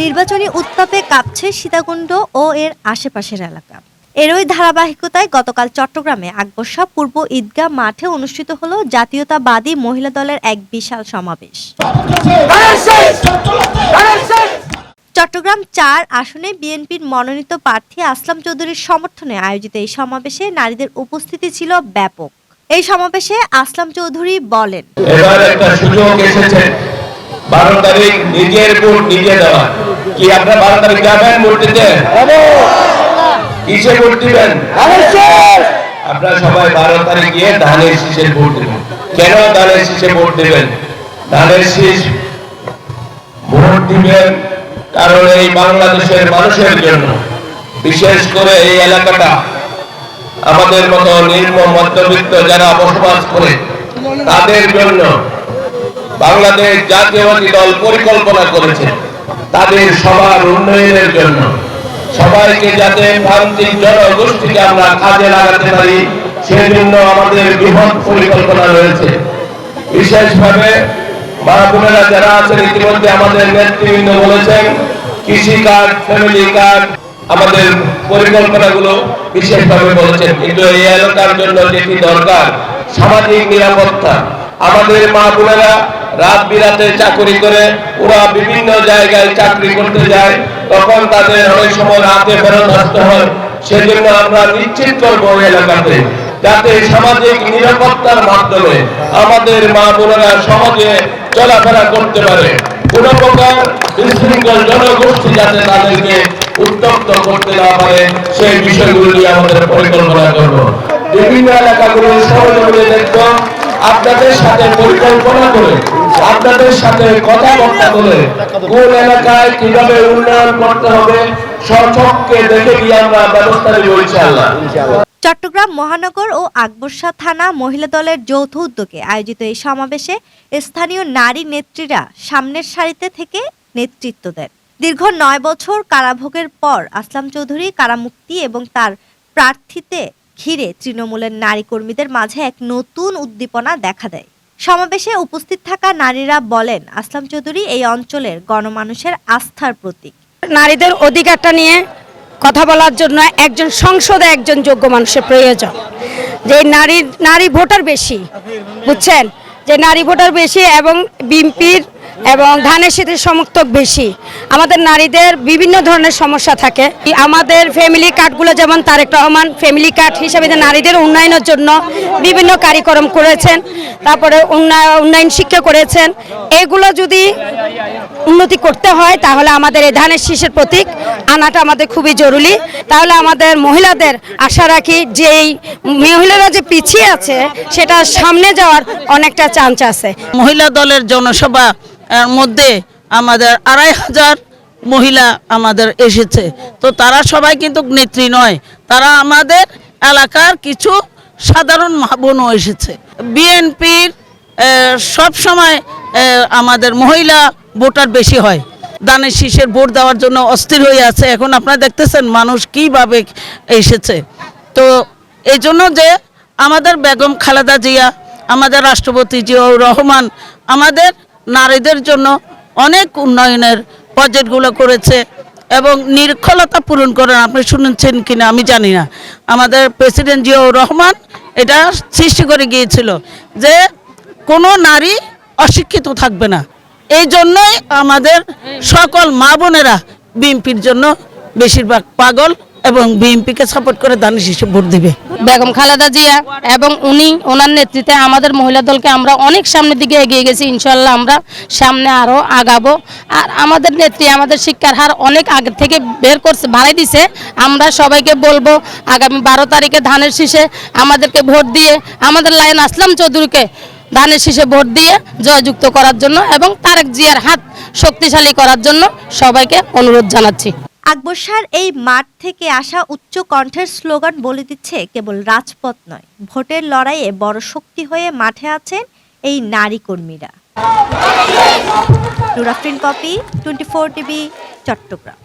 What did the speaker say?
নির্বাচনী উত্তাপে কাঁপছে সীতাকুণ্ড ও এর আশেপাশের এলাকা। এরই ধারাবাহিকতায় গতকাল চট্টগ্রামে আকবর শাহ পূর্ব ঈদগাহ মাঠে অনুষ্ঠিত হলো জাতীয়তাবাদী মহিলা দলের এক বিশাল সমাবেশ। চট্টগ্রাম ৪ আসনে বিএনপির মনোনীত প্রার্থী আসলাম চৌধুরীর সমর্থনে আয়োজিত এই সমাবেশে নারীদের উপস্থিতি ছিল ব্যাপক। এই সমাবেশে আসলাম চৌধুরী বলেন, এবার একটা সুযোগ এসেছে 12 তারিখ নিজের ভোট নিজে দেওয়া। কি আপনারা 12 তারিখ যাবেন ভোট দিতে? কিসে ভোট দিবেন? আপনারা সবাই 12 তারিখ গিয়ে ধানের শীষে ভোট দিবেন। কেন ধানের শীষে ভোট দিবেন? ধানের শীষ ভোট দিবেন কারণ এই বাংলাদেশের মানুষের জন্য, বিশেষ করে এই এলাকাটা আমাদের মতো নিম্ন মধ্যবিত্ত যারা বসবাস করে তাদের জন্য বাংলাদেশ জাতীয়তাবাদী দল পরিকল্পনা করেছে তাদের সবার উন্নয়নের জন্য, সবাইকে যাতে প্রান্তিক জনগোষ্ঠীকে আমরা কাজে লাগাতে পারি সেজন্য আমাদের বৃহৎ পরিকল্পনা রয়েছে। বিশেষভাবে মা বোনেরা যারা আছেন ইতিমধ্যে আমাদের নেতৃবৃন্দ বলেছেন কৃষি কার্ড, ফ্যামিলি কার্ড, আমাদের পরিকল্পনাগুলো বিশেষভাবে বলেছেন। কিন্তু এই এলাকার জন্য যেটি দরকার সামাজিক নিরাপত্তা, আমাদের মা বোনেরা রাত বিরাতে চাকরি করে ওরা বিভিন্ন জায়গায় চাকরি করতে যায়, তখন তাদের অনেক সময় রাতে ফেরত আসতে হয়। সেজন্য আমরা নিশ্চিত করবো এলাকাতে যাতে সামাজিক নিরাপত্তার মাধ্যমে আমাদের মা বোনেরা সমাজে চলাফেরা করতে পারে, কোন প্রকার বিশৃঙ্খল জনগোষ্ঠী যাতে তাদেরকে উত্তপ্ত করতে না পারে সেই বিষয়গুলো নিয়ে আমাদের পরিকল্পনা করব। বিভিন্ন এলাকাগুলো সহযোগিতা দেখব, আপনাদের সাথে পরিকল্পনা করে আপনাদের সাথে কথাবার্তা বলে কোন এলাকায় কিভাবে উন্নয়ন করতে হবে সচক্ষে দেখে গিয়ে আমরা ব্যবস্থা নেব ইনশাআল্লাহ। চট্টগ্রাম মহানগর ও আকবর শাহ থানা মহিলা দলের যৌথ উদ্যোগে আয়োজিত এই সমাবেশে স্থানীয় নারী নেত্রীরা সামনের সারিতে থেকে নেতৃত্ব দেন। দীর্ঘ ৯ বছর কারাভোগের পর আসলাম চৌধুরী কারামুক্তি এবং তার প্রার্থীতে ঘিরে তৃণমূলের নারী কর্মীদের মাঝে এক নতুন উদ্দীপনা দেখা দেয়। সমাবেশে উপস্থিত থাকা নারীরা বলেন, আসলাম চৌধুরী এই অঞ্চলের গণমানুষের আস্থার প্রতীক। নারীদের অধিকারটা নিয়ে কথা বলার জন্য একজন সংসদে একজন যোগ্য মানুষের প্রয়োজন। যে নারী ভোটার বেশি, বুঝছেন, যে নারী ভোটার বেশি এবং বিএনপির এবং ধানের শীষের সমর্থক বেশি। আমাদের নারীদের বিভিন্ন ধরনের সমস্যা থাকে। আমাদের ফ্যামিলি কার্ডগুলো যেমন তারেক রহমান ফ্যামিলি কার্ড হিসেবে নারীদের উন্নয়নের জন্য বিভিন্ন কার্যক্রম করেছেন, তারপরে উন্নয়ন শিক্ষা করেছেন। এগুলো যদি উন্নতি করতে হয় তাহলে আমাদের এই ধানের শীষের প্রতীক আনাটা আমাদের খুবই জরুরি। তাহলে আমাদের মহিলাদের আশা রাখি যে এই মহিলারা যে পিছিয়ে আছে সেটা সামনে যাওয়ার অনেকটা চান্স আছে। মহিলা দলের জনসভা মধ্যে আমাদের ২৫০০ মহিলা আমাদের এসেছে। তো তারা সবাই কিন্তু নেত্রী নয়, তারা আমাদের এলাকার কিছু সাধারণ মা বোনও এসেছে। বিএনপির সব সময় আমাদের মহিলা ভোটার বেশি হয়, ধানের শীষের ভোট দেওয়ার জন্য অস্থির হয়ে আছে। এখন আপনারা দেখতেছেন মানুষ কিভাবে এসেছে। তো এই জন্য যে আমাদের বেগম খালেদা জিয়া, আমাদের রাষ্ট্রপতি জিয়াউর রহমান আমাদের নারীদের জন্য অনেক উন্নয়নের প্রজেক্টগুলো করেছে এবং নিরক্ষরতা পূরণ করেন। আপনি শুনেছেন কিনা আমি জানি না, আমাদের প্রেসিডেন্ট জিয়াউর রহমান এটা সৃষ্টি করে গিয়েছিল যে কোনো নারী অশিক্ষিত থাকবে না। এই জন্যই আমাদের সকল মা বোনেরা বিএনপির জন্য বেশিরভাগ পাগল এবং বিএনপিকে সাপোর্ট করে ধানের শীষে ভোট দিবে। বেগম খালেদা জিয়া এবং ওনার নেতৃত্বে আমাদের মহিলা দলকে আমরা অনেক সামনের দিকে এগিয়ে গেছি। ইনশাল্লাহ আমরা সামনে আরও আগাবো। আর আমাদের নেত্রী আমাদের শিক্ষার হার অনেক আগে থেকে বের করছে, বাড়াই দিছে। আমরা সবাইকে বলবো আগামী 12 তারিখে ধানের শীষে আমাদেরকে ভোট দিয়ে আমাদের লাইন আসলাম চৌধুরীকে ধানের শীষে ভোট দিয়ে জয়যুক্ত করার জন্য এবং তারেক জিয়ার হাত শক্তিশালী করার জন্য সবাইকে অনুরোধ জানাচ্ছি। আকবর শাহর এই মাঠ থেকে আসা উচ্চ কণ্ঠের স্লোগান বলে দিচ্ছে কেবল রাজপথ নয়, ভোটের লড়াইয়ে বড় শক্তি হয়ে মাঠে আছেন এই নারী কর্মীরা। নুরাফরিন পপি, 24 টিভি, চট্টগ্রাম।